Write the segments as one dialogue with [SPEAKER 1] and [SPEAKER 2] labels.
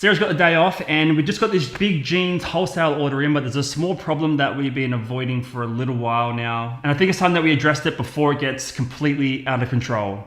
[SPEAKER 1] Sarah's got the day off and we just got this big jeans wholesale order in, but there's a small problem that we've been avoiding for a little while now. And I think it's time that we addressed it before it gets completely out of control.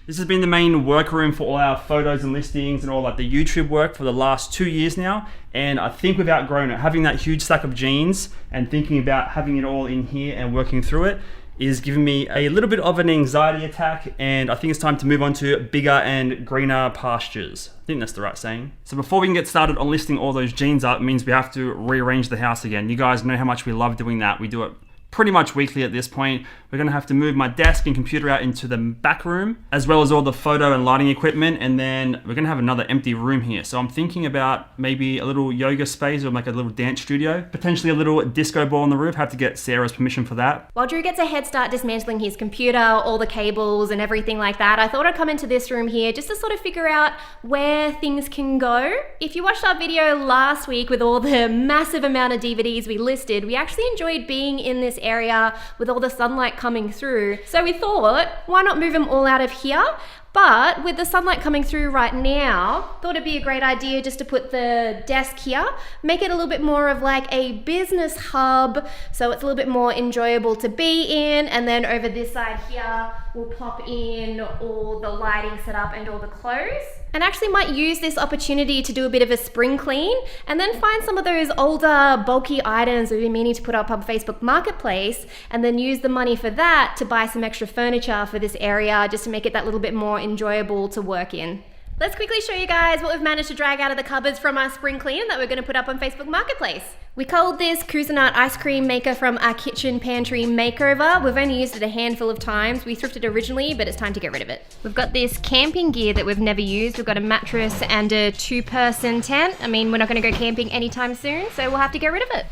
[SPEAKER 1] This has been the main workroom for all our photos and listings and all like the YouTube work for the last 2 years now. And I think we've outgrown it. Having that huge stack of jeans and thinking about having it all in here and working through it is giving me a little bit of an anxiety attack, and I think it's time to move on to bigger and greener pastures. I think that's the right saying. So before we can get started on listing all those jeans up, it means we have to rearrange the house again. You guys know how much we love doing that. We do it pretty much weekly at this point. We're gonna have to move my desk and computer out into the back room, as well as all the photo and lighting equipment, and then we're gonna have another empty room here. So I'm thinking about maybe a little yoga space or like a little dance studio, potentially a little disco ball on the roof. Have to get Sarah's permission for that.
[SPEAKER 2] While Drew gets a head start dismantling his computer, all the cables and everything like that, I thought I'd come into this room here just to sort of figure out where things can go. If you watched our video last week with all the massive amount of DVDs we listed, we actually enjoyed being in this area with all the sunlight coming through. So we thought, why not move them all out of here? But with the sunlight coming through right now, thought it'd be a great idea just to put the desk here, make it a little bit more of like a business hub, so it's a little bit more enjoyable to be in. And then over this side here, we'll pop in all the lighting set up and all the clothes. And actually might use this opportunity to do a bit of a spring clean and then find some of those older bulky items we've been meaning to put up on Facebook Marketplace, and then use the money for that to buy some extra furniture for this area just to make it that little bit more enjoyable to work in. Let's quickly show you guys what we've managed to drag out of the cupboards from our spring clean that we're going to put up on Facebook Marketplace. We called this Cuisinart ice cream maker from our kitchen pantry makeover. We've only used it a handful of times. We thrifted originally, but it's time to get rid of it. We've got this camping gear that we've never used. We've got a mattress and a 2-person tent. I mean, we're not going to go camping anytime soon, so we'll have to get rid of it.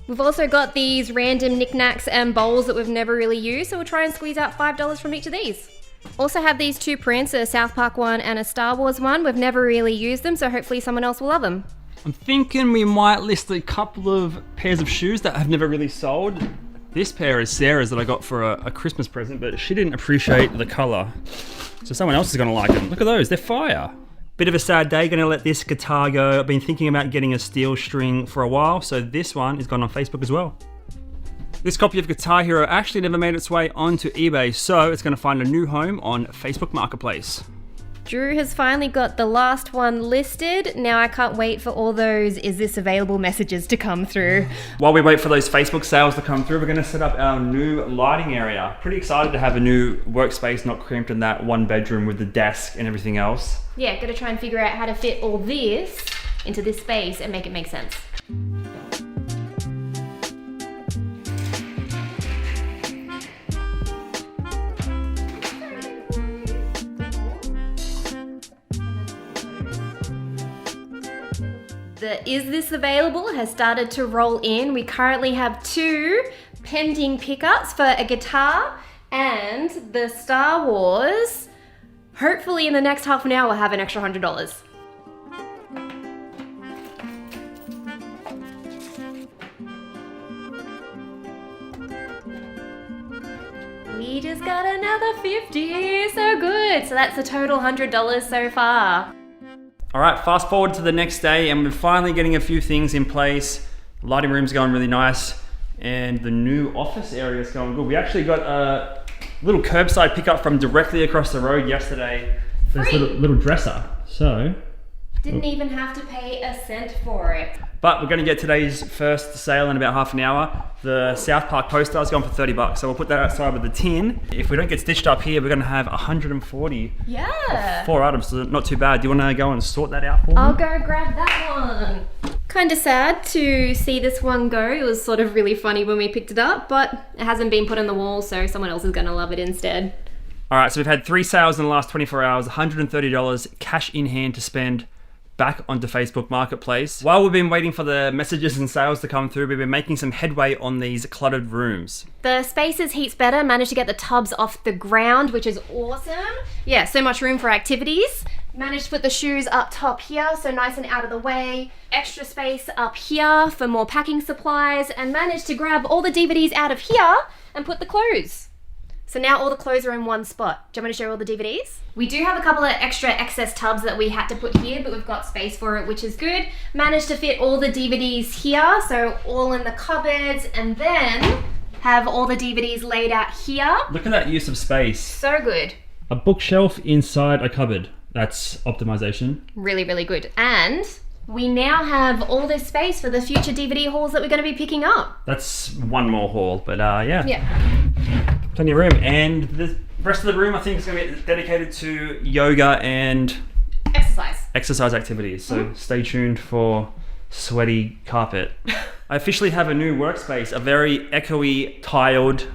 [SPEAKER 2] We've also got these random knickknacks and bowls that we've never really used, so we'll try and squeeze out $5 from each of these. Also have these 2 prints, a South Park one and a Star Wars one. We've never really used them, so hopefully someone else will love them.
[SPEAKER 1] I'm thinking we might list a couple of pairs of shoes that I've never really sold. This pair is Sarah's that I got for a Christmas present, but she didn't appreciate the color. So someone else is gonna like them. Look at those, they're fire. Bit of a sad day, gonna let this guitar go. I've been thinking about getting a steel string for a while, so this one is gone on Facebook as well. This copy of Guitar Hero actually never made its way onto eBay, so it's gonna find a new home on Facebook Marketplace.
[SPEAKER 2] Drew has finally got the last one listed. Now I can't wait for all those "is this available" messages to come through.
[SPEAKER 1] While we wait for those Facebook sales to come through, we're gonna set up our new lighting area. Pretty excited to have a new workspace, not cramped in that 1 bedroom with the desk and everything else.
[SPEAKER 2] Yeah, gotta try and figure out how to fit all this into this space and make it make sense. The "is this available" has started to roll in. We currently have 2 pending pickups for a guitar and the Star Wars. Hopefully in the next half an hour we'll have an extra $100. We just got another 50, so good. So that's a total $100 so far.
[SPEAKER 1] All right, fast forward to the next day and we're finally getting a few things in place. The lighting room's going really nice and the new office area is going good. We actually got a little curbside pickup from directly across the road yesterday for this little dresser. So
[SPEAKER 2] didn't even have to pay a cent for it.
[SPEAKER 1] But we're going to get today's first sale in about half an hour. The South Park poster is going for $30, so we'll put that outside with the tin. If we don't get stitched up here, we're going to have 140.
[SPEAKER 2] Yeah.
[SPEAKER 1] 4 items, so not too bad. Do you want to go and sort that out for me?
[SPEAKER 2] I'll go grab that one. Kind of sad to see this one go. It was sort of really funny when we picked it up, but it hasn't been put on the wall, so someone else is going to love it instead.
[SPEAKER 1] All right, so we've had 3 sales in the last 24 hours, $130 cash in hand to spend back onto Facebook Marketplace. While we've been waiting for the messages and sales to come through, we've been making some headway on these cluttered rooms.
[SPEAKER 2] The spaces heats better, managed to get the tubs off the ground, which is awesome. Yeah, so much room for activities. Managed to put the shoes up top here, so nice and out of the way. Extra space up here for more packing supplies, and managed to grab all the DVDs out of here and put the clothes. So now all the clothes are in one spot. Do you want me to show all the DVDs? We do have a couple of extra excess tubs that we had to put here, but we've got space for it, which is good. Managed to fit all the DVDs here, so all in the cupboards, and then have all the DVDs laid out here.
[SPEAKER 1] Look at that use of space.
[SPEAKER 2] So good.
[SPEAKER 1] A bookshelf inside a cupboard. That's optimization.
[SPEAKER 2] Really, really good. And we now have all this space for the future DVD hauls that we're going to be picking up.
[SPEAKER 1] That's one more haul, but yeah.
[SPEAKER 2] Yeah.
[SPEAKER 1] Plenty of room. And the rest of the room, I think, is going to be dedicated to yoga and exercise activities. So stay tuned for sweaty carpet. I officially have a new workspace, a very echoey, tiled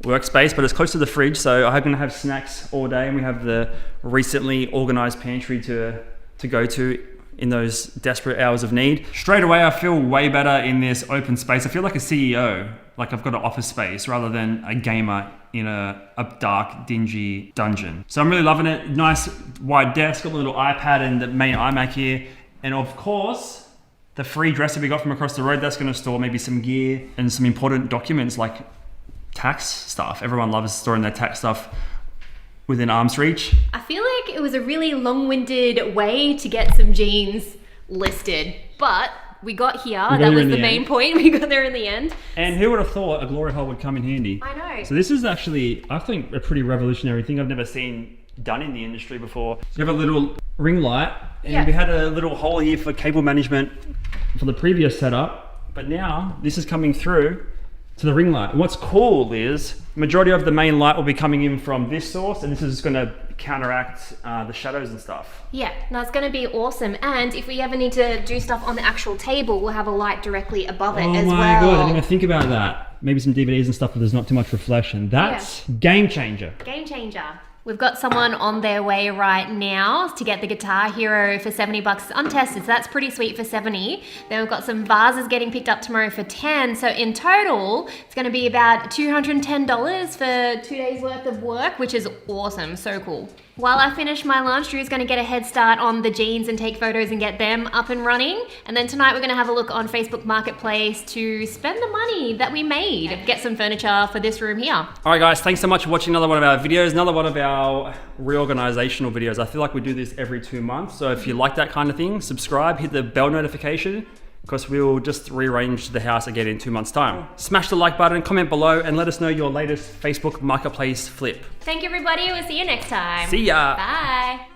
[SPEAKER 1] workspace, but it's close to the fridge, so I'm going to have snacks all day, and we have the recently organized pantry to go to in those desperate hours of need. Straight away, I feel way better in this open space. I feel like a CEO, like I've got an office space rather than a gamer in a dark, dingy dungeon. So I'm really loving it. Nice wide desk, got a little iPad and the main iMac here. And of course, the free dresser we got from across the road, that's gonna store maybe some gear and some important documents like tax stuff. Everyone loves storing their tax stuff within arm's reach.
[SPEAKER 2] I feel like it was a really long-winded way to get some jeans listed, but we got here. That was the main point. We got there in the end.
[SPEAKER 1] And who would have thought a glory hole would come in handy?
[SPEAKER 2] I know.
[SPEAKER 1] So this is actually, I think, a pretty revolutionary thing I've never seen done in the industry before. So you have a little ring light, and we had a little hole here for cable management for the previous setup, but now this is coming through to the ring light. And what's cool is majority of the main light will be coming in from this source, and this is going to counteract the shadows and stuff.
[SPEAKER 2] Yeah, that's going to be awesome. And if we ever need to do stuff on the actual table, we'll have a light directly above it as well.
[SPEAKER 1] Oh my god, I didn't even think about that. Maybe some DVDs and stuff where there's not too much reflection. That's game changer.
[SPEAKER 2] Game changer. We've got someone on their way right now to get the Guitar Hero for $70 untested, so that's pretty sweet for 70. Then we've got some vases getting picked up tomorrow for 10. So in total, it's going to be about $210 for 2 days worth of work, which is awesome. So cool. While I finish my lunch, Drew's going to get a head start on the jeans and take photos and get them up and running. And then tonight we're going to have a look on Facebook Marketplace to spend the money that we made, get some furniture for this room here.
[SPEAKER 1] All right, guys, thanks so much for watching another one of our videos, another one of our reorganizational videos. I feel like we do this every 2 months. So if you like that kind of thing, subscribe, hit the bell notification, because we'll just rearrange the house again in 2 months' time. Smash the like button, comment below, and let us know your latest Facebook Marketplace flip.
[SPEAKER 2] Thank you, everybody. We'll see you next time.
[SPEAKER 1] See ya.
[SPEAKER 2] Bye.